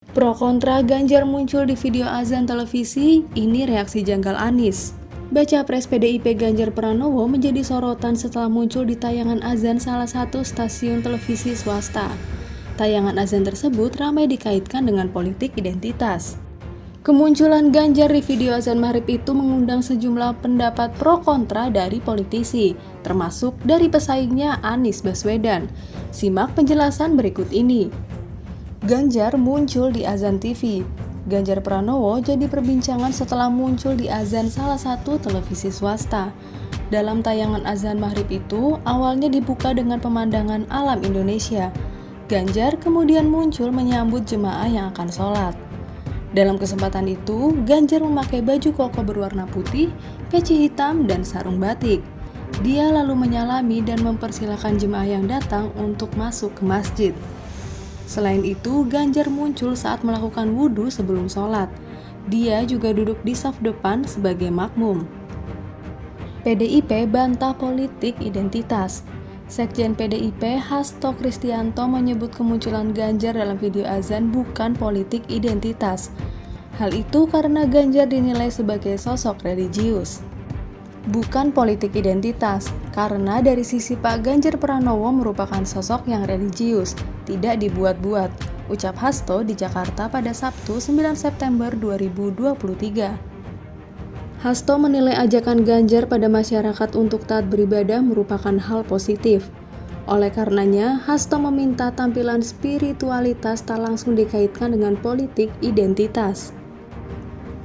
Pro kontra Ganjar muncul di video azan televisi, ini reaksi janggal Anies. Baca pres PDIP Ganjar Pranowo menjadi sorotan setelah muncul di tayangan azan salah satu stasiun televisi swasta. Tayangan azan tersebut ramai dikaitkan dengan politik identitas. Kemunculan Ganjar di video azan maghrib itu mengundang sejumlah pendapat pro kontra dari politisi, termasuk dari pesaingnya Anies Baswedan. Simak penjelasan berikut ini. Ganjar muncul di azan TV. Ganjar Pranowo jadi perbincangan setelah muncul di azan salah satu televisi swasta. Dalam tayangan azan maghrib itu, awalnya dibuka dengan pemandangan alam Indonesia. Ganjar kemudian muncul menyambut jemaah yang akan sholat. Dalam kesempatan itu, Ganjar memakai baju koko berwarna putih, peci hitam, dan sarung batik. Dia lalu menyalami dan mempersilahkan jemaah yang datang untuk masuk ke masjid. Selain itu, Ganjar muncul saat melakukan wudhu sebelum sholat. Dia juga duduk di saf depan sebagai makmum. PDIP bantah politik identitas. Sekjen PDIP Hasto Kristianto menyebut kemunculan Ganjar dalam video azan bukan politik identitas. Hal itu karena Ganjar dinilai sebagai sosok religius. Bukan politik identitas, karena dari sisi Pak Ganjar Pranowo merupakan sosok yang religius, tidak dibuat-buat, ucap Hasto di Jakarta pada Sabtu 9 September 2023. Hasto menilai ajakan Ganjar pada masyarakat untuk taat beribadah merupakan hal positif. Oleh karenanya, Hasto meminta tampilan spiritualitas tak langsung dikaitkan dengan politik identitas.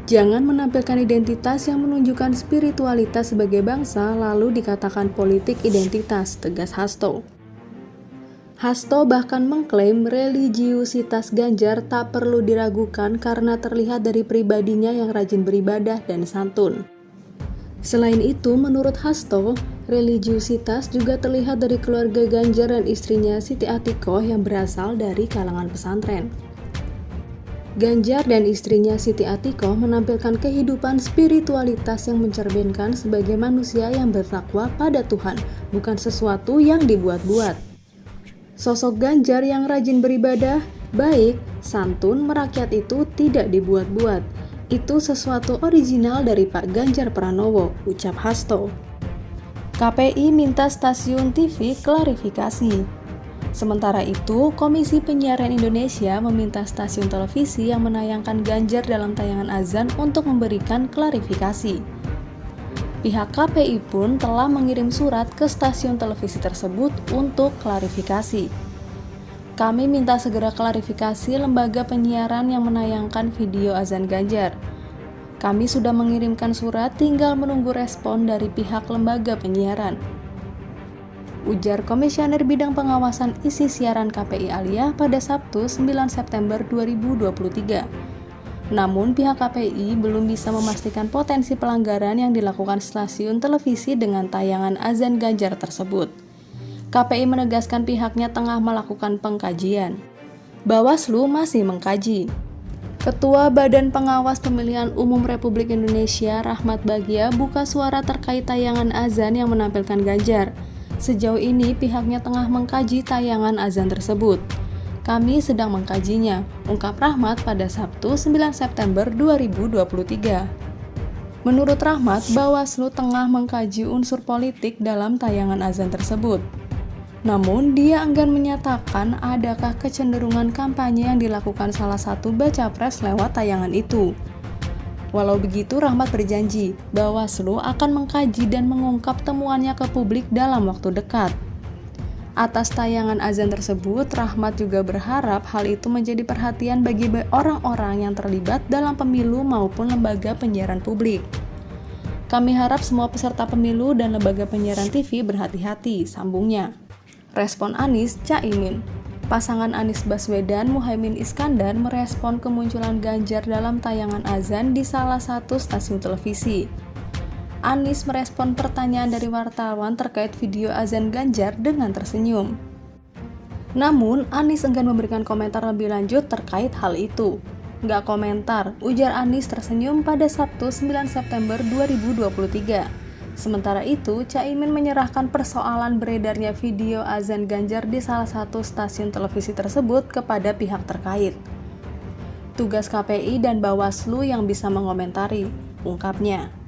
Jangan menampilkan identitas yang menunjukkan spiritualitas sebagai bangsa lalu dikatakan politik identitas, tegas Hasto. Hasto bahkan mengklaim religiusitas Ganjar tak perlu diragukan karena terlihat dari pribadinya yang rajin beribadah dan santun. Selain itu, menurut Hasto, religiusitas juga terlihat dari keluarga Ganjar dan istrinya Siti Atikoh yang berasal dari kalangan pesantren. Ganjar dan istrinya Siti Atikoh menampilkan kehidupan spiritualitas yang mencerminkan sebagai manusia yang bertakwa pada Tuhan, bukan sesuatu yang dibuat-buat. Sosok Ganjar yang rajin beribadah, baik, santun, merakyat itu tidak dibuat-buat. Itu sesuatu original dari Pak Ganjar Pranowo, ucap Hasto. KPI minta stasiun TV klarifikasi. Sementara itu, Komisi Penyiaran Indonesia meminta stasiun televisi yang menayangkan Ganjar dalam tayangan azan untuk memberikan klarifikasi. Pihak KPI pun telah mengirim surat ke stasiun televisi tersebut untuk klarifikasi. Kami minta segera klarifikasi lembaga penyiaran yang menayangkan video azan Ganjar. Kami sudah mengirimkan surat, tinggal menunggu respon dari pihak lembaga penyiaran, ujar Komisioner Bidang Pengawasan Isi Siaran KPI Alia pada Sabtu 9 September 2023. Namun pihak KPI belum bisa memastikan potensi pelanggaran yang dilakukan stasiun televisi dengan tayangan azan Ganjar tersebut. KPI menegaskan pihaknya tengah melakukan pengkajian. Bawaslu masih mengkaji. Ketua Badan Pengawas Pemilihan Umum Republik Indonesia Rahmat Bagja buka suara terkait tayangan azan yang menampilkan Ganjar. Sejauh ini pihaknya tengah mengkaji tayangan azan tersebut. Kami sedang mengkajinya, ungkap Rahmat pada Sabtu 9 September 2023. Menurut Rahmat, Bawaslu tengah mengkaji unsur politik dalam tayangan azan tersebut. Namun, dia enggan menyatakan adakah kecenderungan kampanye yang dilakukan salah satu baca pres lewat tayangan itu. Walau begitu, Rahmat berjanji Bawaslu akan mengkaji dan mengungkap temuannya ke publik dalam waktu dekat. Atas tayangan azan tersebut, Rahmat juga berharap hal itu menjadi perhatian bagi orang-orang yang terlibat dalam pemilu maupun lembaga penyiaran publik. Kami harap semua peserta pemilu dan lembaga penyiaran TV berhati-hati, sambungnya. Respon Anies, Caimin. Pasangan Anies Baswedan Muhaimin Iskandar merespon kemunculan Ganjar dalam tayangan azan di salah satu stasiun televisi. Anies merespon pertanyaan dari wartawan terkait video azan Ganjar dengan tersenyum. Namun, Anies enggan memberikan komentar lebih lanjut terkait hal itu. Nggak komentar, ujar Anies tersenyum pada Sabtu 9 September 2023. Sementara itu, Caimin menyerahkan persoalan beredarnya video azan Ganjar di salah satu stasiun televisi tersebut kepada pihak terkait. tugas KPI dan Bawaslu yang bisa mengomentari, ungkapnya.